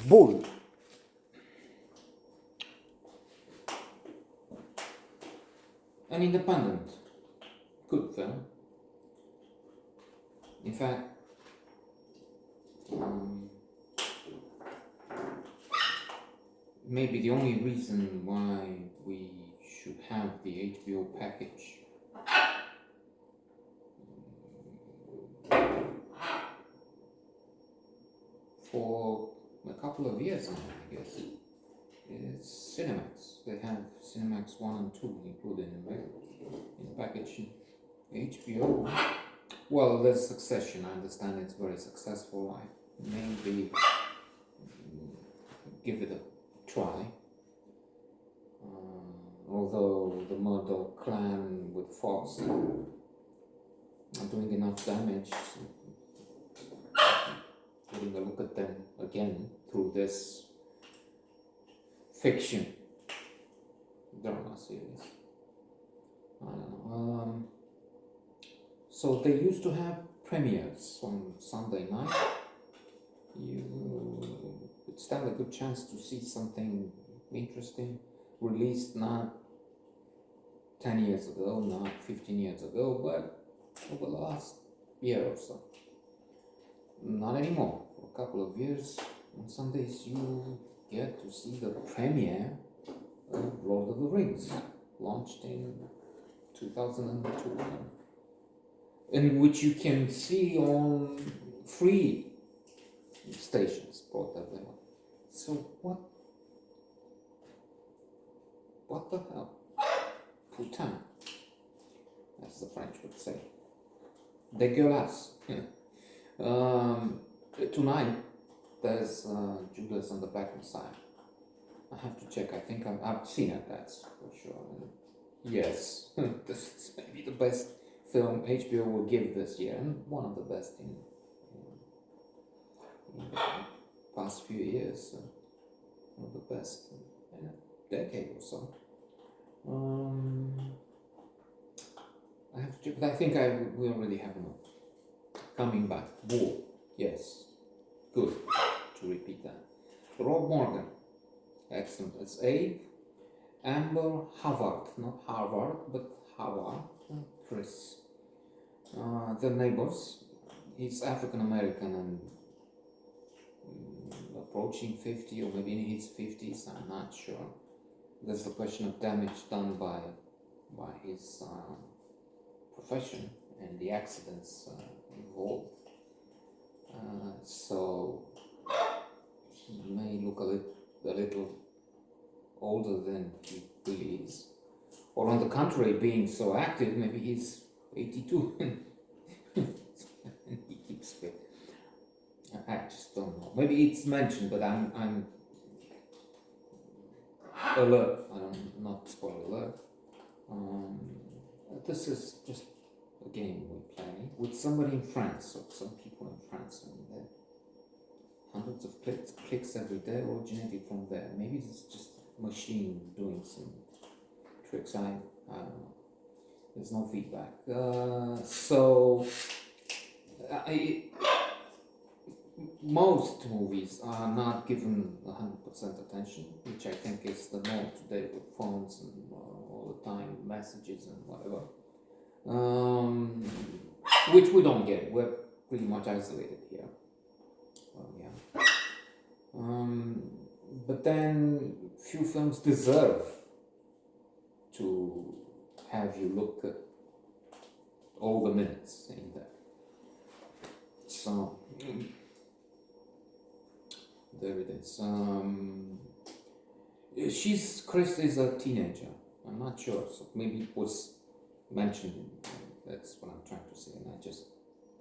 Bull. An independent, good film. In fact, maybe the only reason why we should have the HBO package for a couple of years now, I guess, is Cinemax. They have Cinemax 1 and 2 included in the package. HBO, well, there's Succession. I understand it's very successful. I maybe give it a try. Although the Murdoch clan with Fox are doing enough damage, getting a look at them again through this fiction drama series. I don't know. So they used to have premieres on Sunday night. You would stand a good chance to see something interesting released not 10 years ago, not 15 years ago, but over the last year or so. Not anymore. For a couple of years, on Sundays you get to see the premiere of Lord of the Rings, launched in 2002, in which you can see on free stations brought available. So what the hell? Putain, as the French would say. Dégueulasse. Tonight there's Judas and the Black Messiah. I have to check. I think I've seen it. That's for sure. Yes, this is maybe the best film HBO will give this year, and one of the best in the past few years. One of the best in a decade or so. I have to check, but I think we already have enough. Coming back, War. Yes, good to repeat that. Rob Morgan, excellent. It's Abe, Amber Havard, not Harvard, but Havard, Chris. The neighbors. He's African American and approaching 50 or maybe in his 50s. I'm not sure. There's the question of damage done by his profession and the accidents involved. So he may look a little older than he really is. Or on the contrary, being so active, maybe he's 82 and he keeps fit. I just don't know. Maybe it's mentioned, but I'm alert. I'm not spoiler alert. This is just a game we play with somebody in France, or some people in France, and hundreds of clicks every day originating from there. Maybe it's just a machine doing some tricks. I don't know. There's no feedback. Most movies are not given 100% attention, which I think is the norm today with phones and all the time messages and whatever. Which we don't get. We're pretty much isolated here. Well, yeah. But then few films deserve to have you look at all the minutes in there. So there it is. Chris is a teenager. I'm not sure. So maybe it was mentioned. That's what I'm trying to say, and I just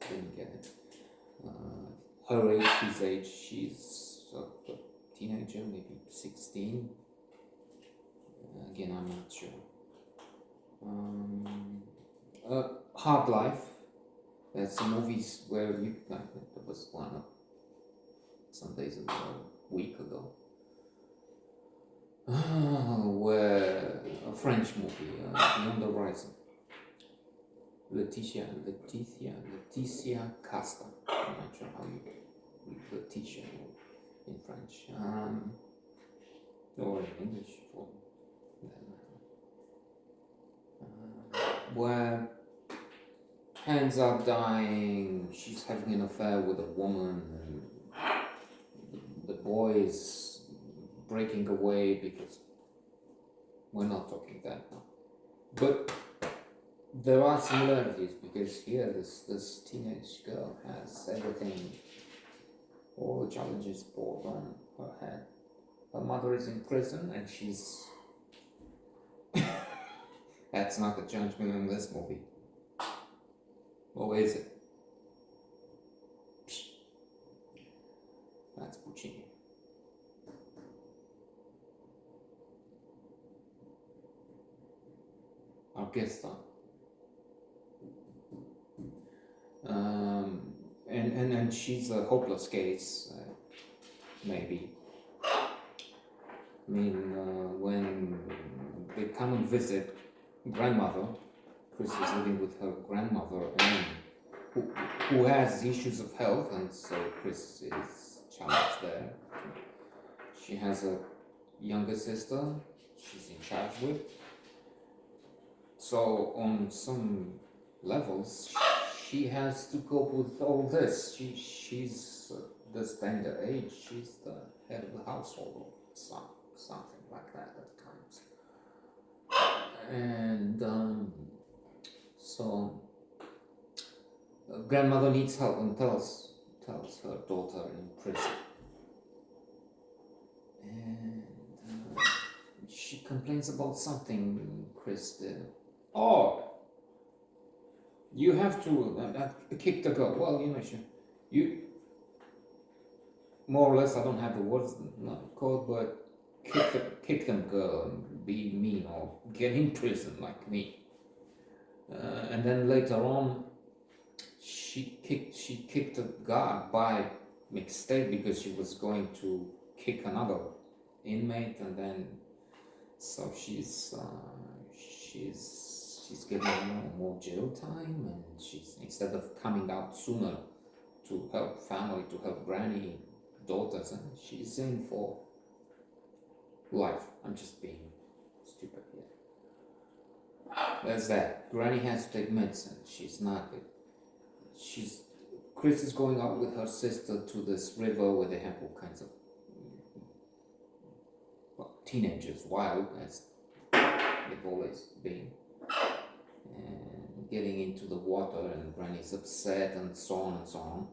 didn't get it. Her age, his age, she's a teenager, maybe 16. Again, I'm not sure. Hard Life. That's some movies where there was one some days ago, a week ago, where a French movie, Beyond the Horizon. Leticia Casta. I'm not sure how you the teacher in French, or in English for that matter, where ends up dying. She's having an affair with a woman, and the boy is breaking away because we're not talking that now. But there are similarities because here this teenage girl has everything, all the challenges poured on her head. Her mother is in prison and she's that's not the judgment in this movie. Or is it? Psh. That's Puccini. Orchestra. And she's a hopeless case, maybe. I mean, when they come and visit grandmother, Chris is living with her grandmother, and who has issues of health, and so Chris is challenged there. She has a younger sister she's in charge with. So on some levels, she has to cope with all this. She's this tender age. She's the head of the household, or something like that at times. And so grandmother needs help and tells her daughter in prison, and she complains about something Chris did. Oh, you have to kick the girl. Well, you more or less. I don't have the words not code, but kick them girl and be mean or get in prison like me. And then later on, she kicked a guard by mistake because she was going to kick another inmate, and then so she's getting more jail time, and she's, instead of coming out sooner to help family, to help granny, daughters, and she's in for life. I'm just being stupid here. There's that. Granny has to take medicine. She's not. Chris is going out with her sister to this river where they have all kinds of teenagers, wild as they've always been, and getting into the water, and Granny's upset, and so on and so on.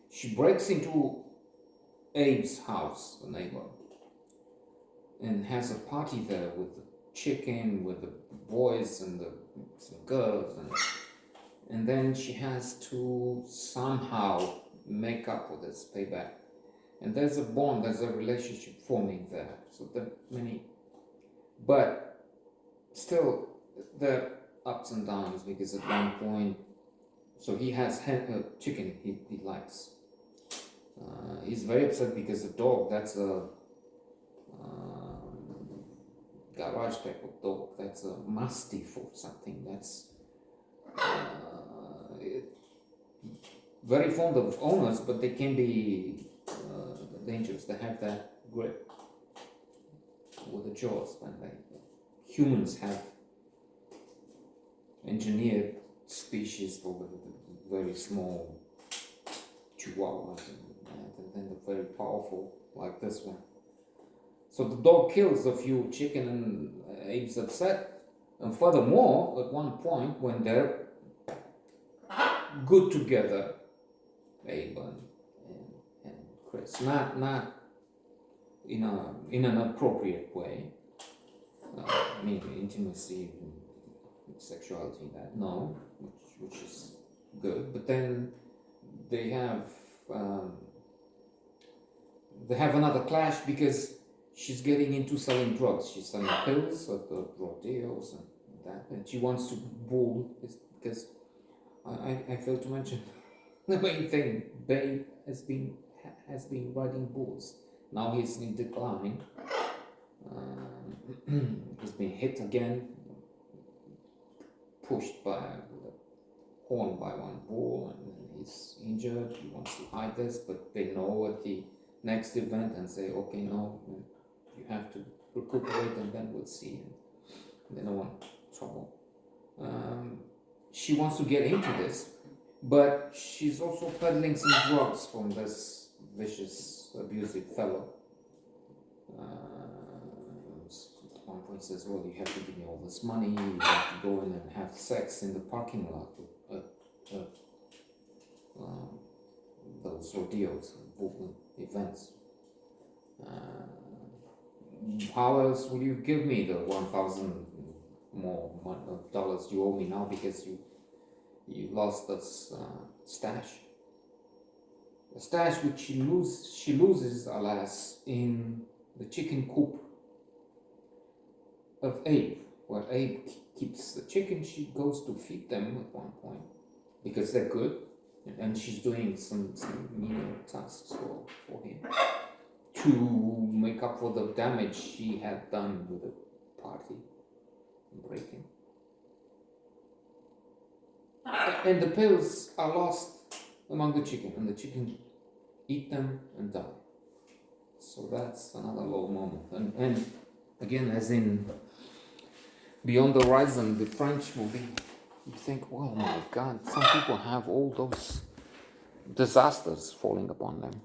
She breaks into Abe's house, the neighbor, and has a party there with the chicken, with the boys and some girls, and then she has to somehow make up for this, payback. And there's a bond, there's a relationship forming there. So there are many, but still there are ups and downs, because at one point, so he has chicken he likes. He's very upset because the dog, that's a garage type of dog, that's a mastiff or something, that's very fond of owners, but they can be dangerous. They have that grip with the jaws, when humans have engineered species for the very small chihuahuas, and then they're very powerful like this one. So the dog kills a few chicken, and Abe's upset. And furthermore, at one point when they're good together, Abe and Chris, not in an appropriate way. I mean, intimacy, sexuality, that no, which is good. But then they have another clash, because she's getting into selling drugs. She's selling pills at the rodeos and that, and she wants to bull, because I failed to mention the main thing. Babe has been riding bulls. Now he's in decline. He's been hit again, pushed by a horn by one bull, and he's injured, he wants to hide this, but they know at the next event and say, okay, no, you have to recuperate and then we'll see. And they don't want trouble. She wants to get into this, but she's also peddling some drugs from this vicious, abusive fellow. At one point says, well, you have to give me all this money, you have to go in and have sex in the parking lot at those ordeals, events. How else will you give me the $1,000 more dollars you owe me now because you lost this stash? A stash which she loses, alas, in the chicken coop of Abe, where Abe keeps the chicken. She goes to feed them at one point because they're good, and she's doing some menial tasks for him to make up for the damage she had done with the party breaking. And the pills are lost among the chicken, and the chicken eat them and die. So that's another low moment. And again, as in Beyond the Horizon, the French movie, you think, oh my God, some people have all those disasters falling upon them.